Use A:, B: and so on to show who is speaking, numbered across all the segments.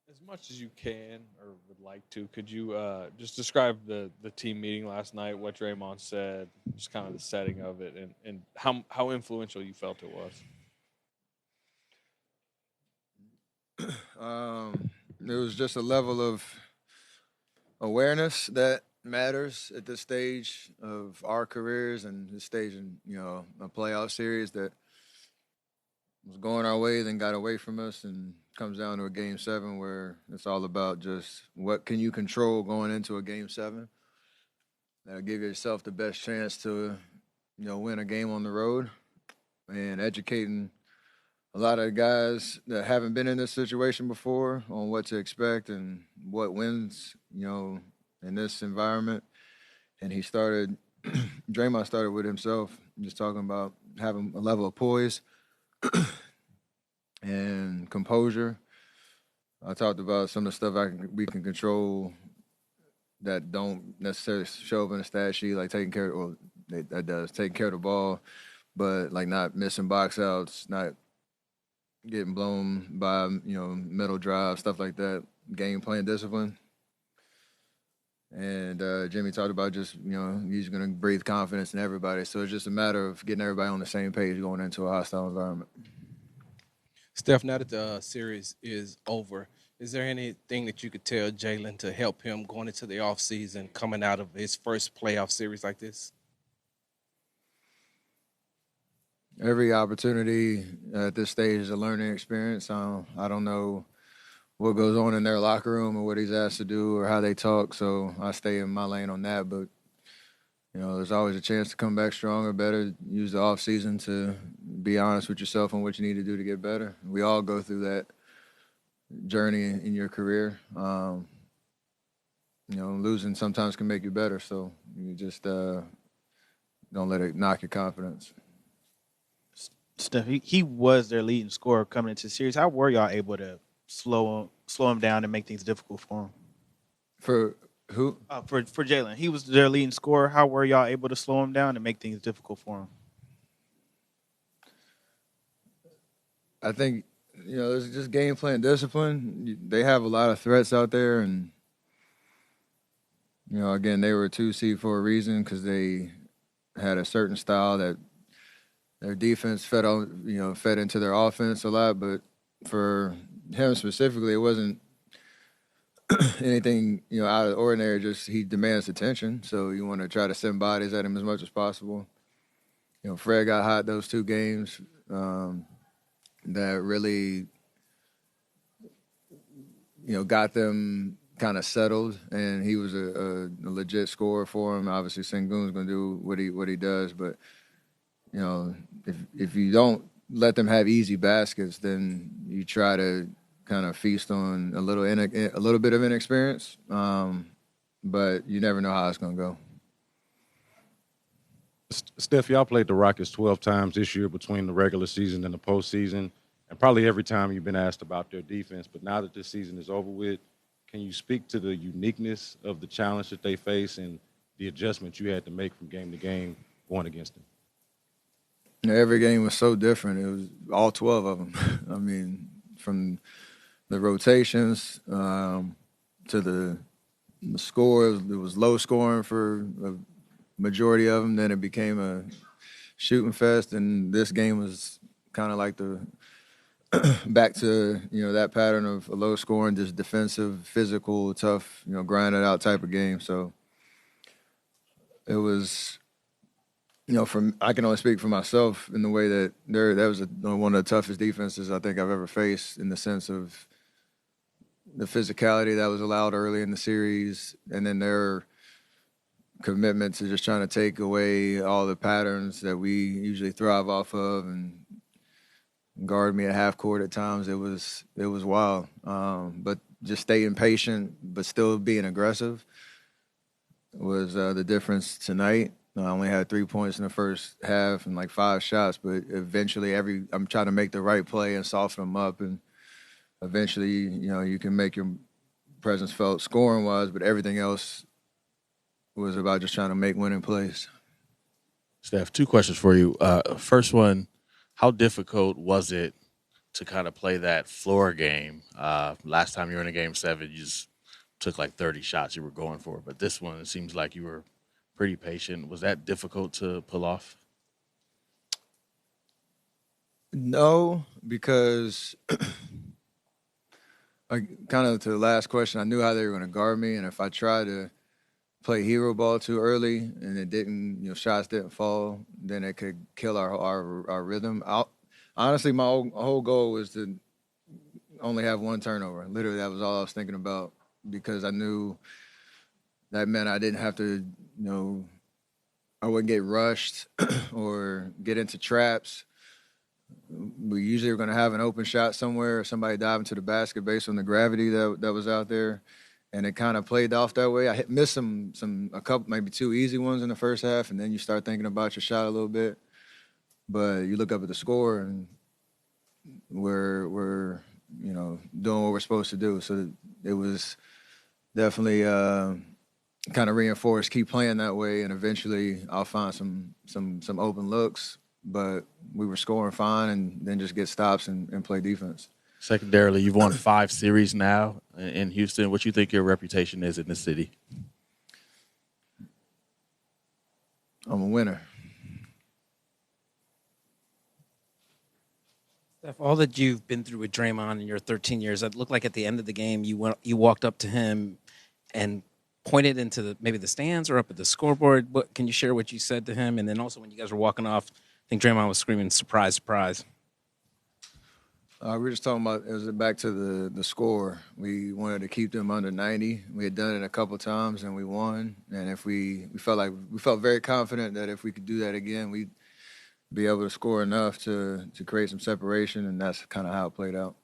A: As much as you can or would like to, could you just describe the team meeting last night, what Draymond said, just kind of the setting of it, and how influential you felt it was?
B: Um, it was just a level of awareness that matters at this stage of our careers and this stage in a playoff series that was going our way, then got away from us, and comes down to a game seven where it's all about just what can you control going into a game seven. That'll give yourself the best chance to win a game on the road, and educating a lot of guys that haven't been in this situation before on what to expect and what wins, in this environment. And he started, Draymond started with himself, just talking about having a level of poise and composure. I talked about some of the stuff we can control that don't necessarily show up in the stat sheet, like taking care of, well, that does, taking care of the ball, but like not missing box outs, not getting blown by middle drive, stuff like that. Game plan discipline. And Jimmy talked about just he's going to breathe confidence in everybody. So it's just a matter of getting everybody on the same page going into a hostile environment.
C: Steph, now that the series is over, is there anything that you could tell Jalen to help him going into the offseason, coming out of his first playoff series like this?
B: Every opportunity at this stage is a learning experience. I don't know what goes on in their locker room or what he's asked to do or how they talk, so I stay in my lane on that. But there's always a chance to come back stronger, better. Use the off season to be honest with yourself on what you need to do to get better. We all go through that journey in your career. Losing sometimes can make you better, so you just don't let it knock your confidence.
D: Steph, he was their leading scorer coming into the series. How were y'all able to slow him down and make things difficult for him?
B: For who?
D: For Jalen, he was their leading scorer. How were y'all able to slow him down and make things difficult for him?
B: I think it's just game plan discipline. They have a lot of threats out there, and again, they were a 2 seed for a reason because they had a certain style that their defense fed into their offense a lot. But for him specifically, it wasn't anything out of the ordinary. Just he demands attention, so you want to try to send bodies at him as much as possible. Fred got hot those 2 games. That really, got them kind of settled, and he was a legit scorer for him. Obviously, Sengun's going to do what he does, but if you don't let them have easy baskets, then you try to kind of feast on a little bit of inexperience, but you never know how it's going to go.
E: Steph, y'all played the Rockets 12 times this year between the regular season and the postseason, and probably every time you've been asked about their defense. But now that this season is over with, can you speak to the uniqueness of the challenge that they face and the adjustments you had to make from game to game going against them?
B: Every game was so different. It was all 12 of them. I mean, from the rotations to the score, it was low scoring for a majority of them. Then it became a shooting fest, and this game was kind of like the back to that pattern of a low scoring, just defensive, physical, tough, grinded out type of game. So it was, from I can only speak for myself in the way that that was one of the toughest defenses I think I've ever faced, in the sense of the physicality that was allowed early in the series, and then their commitment to just trying to take away all the patterns that we usually thrive off of and guard me at half court at times. It was wild, but just staying patient but still being aggressive was the difference tonight. I only had 3 points in the first half and like 5 shots, but eventually I'm trying to make the right play and soften them up, and eventually you can make your presence felt scoring wise, but everything else was about just trying to make winning plays.
F: Steph, 2 questions for you. First one, how difficult was it to kind of play that floor game. Last time you were in a game 7, you just took like 30 shots you were going for. But this one, it seems like you were pretty patient. Was that difficult to pull off?
B: No, because kind of to the last question, I knew how they were going to guard me, and if I tried to play hero ball too early and it didn't, shots didn't fall, then it could kill our rhythm. Honestly, my whole goal was to only have one turnover. Literally, that was all I was thinking about, because I knew that meant I didn't have to, I wouldn't get rushed or get into traps. We usually are going to have an open shot somewhere or somebody dive into the basket based on the gravity that was out there. And it kind of played off that way. I missed a couple, maybe 2 easy ones in the first half, and then you start thinking about your shot a little bit. But you look up at the score, and we're doing what we're supposed to do. So it was definitely kind of reinforced, keep playing that way, and eventually I'll find some open looks. But we were scoring fine, and then just get stops and play defense.
F: Secondarily, you've won 5 series now in Houston. What you think your reputation is in the city?
B: I'm a winner.
G: Steph, all that you've been through with Draymond in your 13 years, it looked like at the end of the game you walked up to him and pointed into maybe the stands or up at the scoreboard. Can you share what you said to him? And then also when you guys were walking off, I think Draymond was screaming, "Surprise, surprise."
B: We were just talking about, it was back to the score. We wanted to keep them under 90. We had done it a couple times and we won. And if we felt very confident that if we could do that again, we'd be able to score enough to create some separation, and that's kind of how it played out.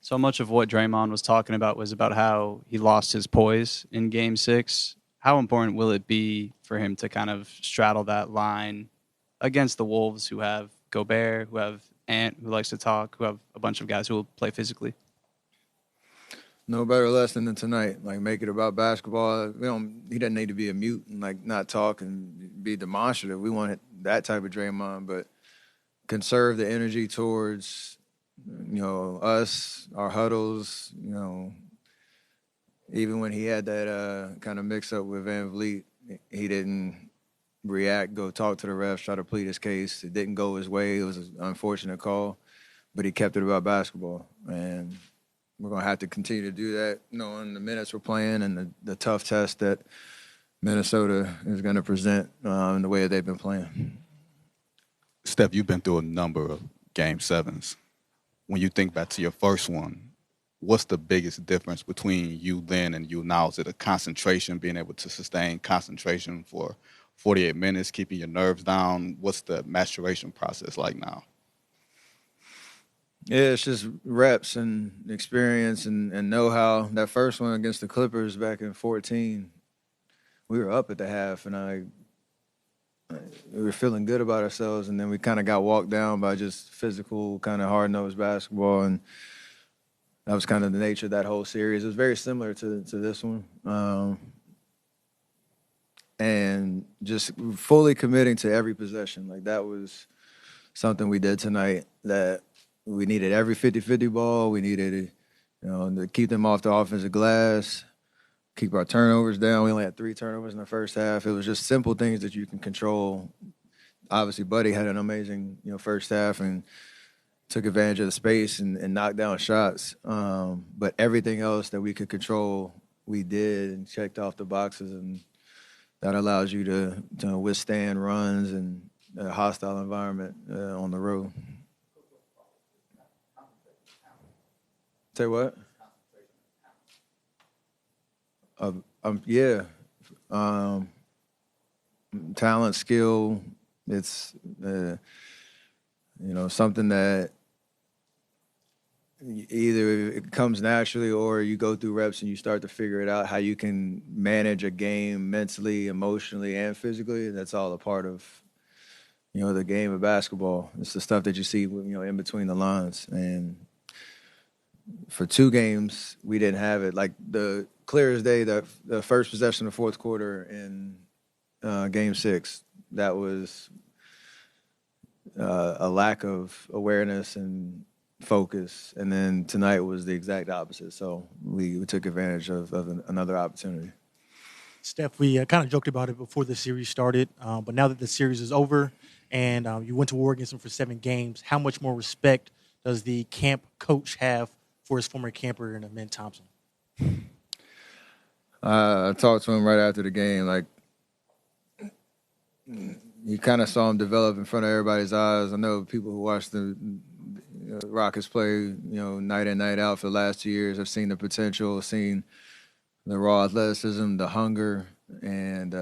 H: So much of what Draymond was talking about was about how he lost his poise in Game 6. How important will it be for him to kind of straddle that line against the Wolves, who have Gobert, who have Ant, who likes to talk, who have a bunch of guys who will play physically?
B: No better lesson than tonight. Like, make it about basketball. He doesn't need to be a mute and not talk and be demonstrative. We want that type of Draymond, but conserve the energy towards us, our huddles. Even when he had that kind of mix up with Van Vliet, he didn't react, go talk to the refs, try to plead his case. It didn't go his way. It was an unfortunate call, but he kept it about basketball. And we're going to have to continue to do that, knowing the minutes we're playing and the tough test that Minnesota is going to present in the way that they've been playing.
I: Steph, you've been through a number of Game 7s. When you think back to your first one, what's the biggest difference between you then and you now? Is it a concentration, being able to sustain concentration for 48 minutes, keeping your nerves down? What's the maturation process like now?
B: Yeah, it's just reps and experience and know-how. That first one against the Clippers back in 2014, we were up at the half, and we were feeling good about ourselves, and then we kind of got walked down by just physical, kind of hard-nosed basketball, and that was kind of the nature of that whole series. It was very similar to this one. And just fully committing to every possession. Like, that was something we did tonight, that we needed every 50-50 ball. We needed, to keep them off the offensive glass, keep our turnovers down. We only had 3 turnovers in the first half. It was just simple things that you can control. Obviously, Buddy had an amazing, first half and took advantage of the space and knocked down shots. But everything else that we could control, we did and checked off the boxes, and that allows you to withstand runs and a hostile environment on the road. Say what? Yeah. Talent, skill. It's something that either it comes naturally or you go through reps and you start to figure it out, how you can manage a game mentally, emotionally, and physically. That's all a part of, the game of basketball. It's the stuff that you see, in between the lines. And for 2 games, we didn't have it. Like, the clear as day, the first possession of the fourth quarter in Game 6, that was a lack of awareness and focus. And then tonight was the exact opposite. So we took advantage of another opportunity.
J: Steph, we kind of joked about it before the series started, but now that the series is over and you went to war against him for 7 games, how much more respect does the camp coach have for his former camper and Mint Thompson?
B: I talked to him right after the game. Like, you kind of saw him develop in front of everybody's eyes. I know people who watch the Rockets play, night in, night out for the last 2 years have seen the potential, seen the raw athleticism, the hunger, and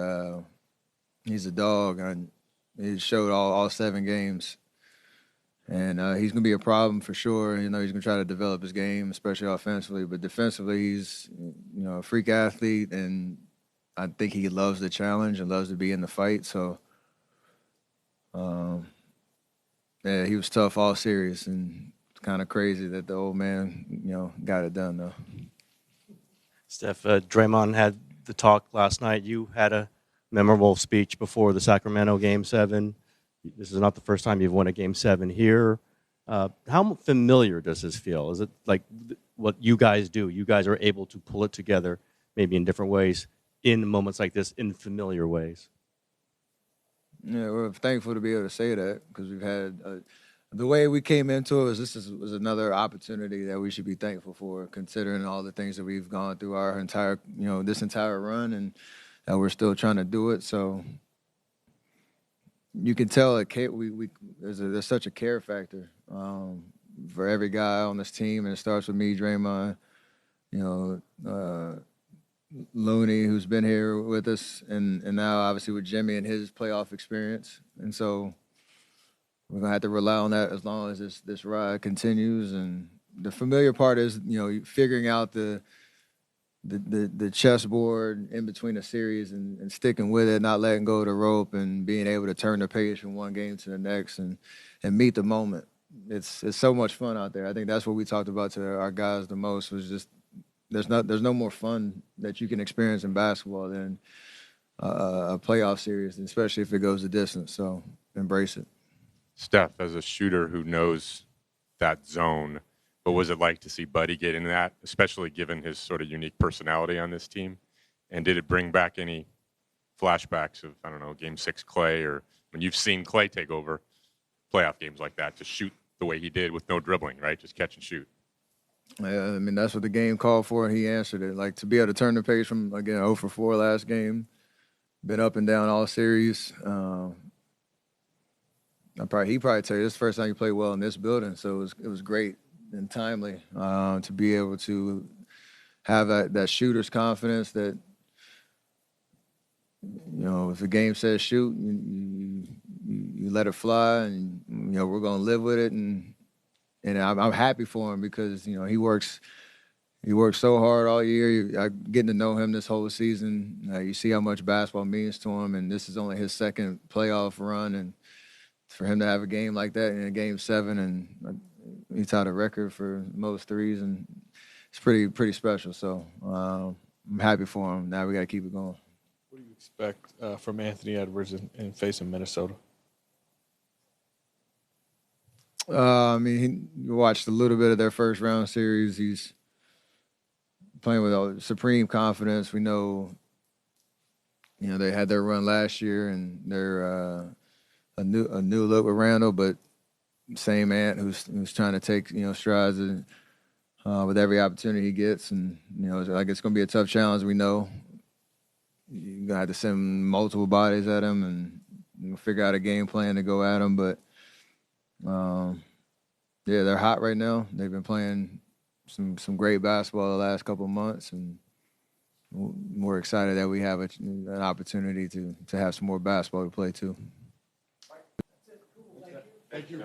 B: he's a dog. And he showed all 7 games. And he's going to be a problem for sure. He's going to try to develop his game, especially offensively. But defensively, he's a freak athlete, and I think he loves the challenge and loves to be in the fight. So, yeah, he was tough all series, and it's kind of crazy that the old man, got it done, though.
K: Steph, Draymond had the talk last night. You had a memorable speech before the Sacramento Game 7. This is not the first time you've won a Game 7 here. How familiar does this feel? Is it like what you guys do? You guys are able to pull it together maybe in different ways in moments like this, in familiar ways.
B: Yeah, we're thankful to be able to say that because we've had the way we came into it was another opportunity that we should be thankful for, considering all the things that we've gone through our entire, this entire run, and that we're still trying to do it. So you can tell that there's such a care factor for every guy on this team, and it starts with me, Draymond, Looney, who's been here with us, and now obviously with Jimmy and his playoff experience. And so we're going to have to rely on that as long as this ride continues. And the familiar part is, figuring out the chessboard in between a series and sticking with it, not letting go of the rope, and being able to turn the page from one game to the next and meet the moment. It's so much fun out there. I think that's what we talked about to our guys the most, was just there's no more fun that you can experience in basketball than a playoff series, especially if it goes the distance. So embrace it.
L: Steph, as a shooter who knows that zone, what was it like to see Buddy get into that, especially given his sort of unique personality on this team? And did it bring back any flashbacks of, I don't know, Game 6 Clay, or when you've seen Clay take over playoff games like that, to shoot the way he did with no dribbling, right? Just catch and shoot.
B: Yeah, I mean, that's what the game called for, and he answered it. Like, to be able to turn the page from, again, 0 for 4 last game, been up and down all series. He probably tell you this is the first time you played well in this building, so it was great and timely to be able to have that shooter's confidence that, if the game says shoot, you let it fly, and we're gonna live with it, and I'm happy for him because he works so hard all year. Getting to know him this whole season, you see how much basketball means to him, and this is only his second playoff run, and for him to have a game like that in a Game 7, and he tied a record for most threes, and it's pretty special. So I'm happy for him. Now we got to keep it going.
A: What do you expect from Anthony Edwards in facing Minnesota?
B: I mean, he watched a little bit of their first round series. He's playing with supreme confidence. We know, they had their run last year, and they're a new look with Randall, but same Ant who's trying to take strides with every opportunity he gets, and like it's going to be a tough challenge. We know you're gonna have to send multiple bodies at him and figure out a game plan to go at him, but. Yeah, they're hot right now. They've been playing some great basketball the last couple of months, and we're excited that we have an opportunity to have some more basketball to play too.
L: Thank you.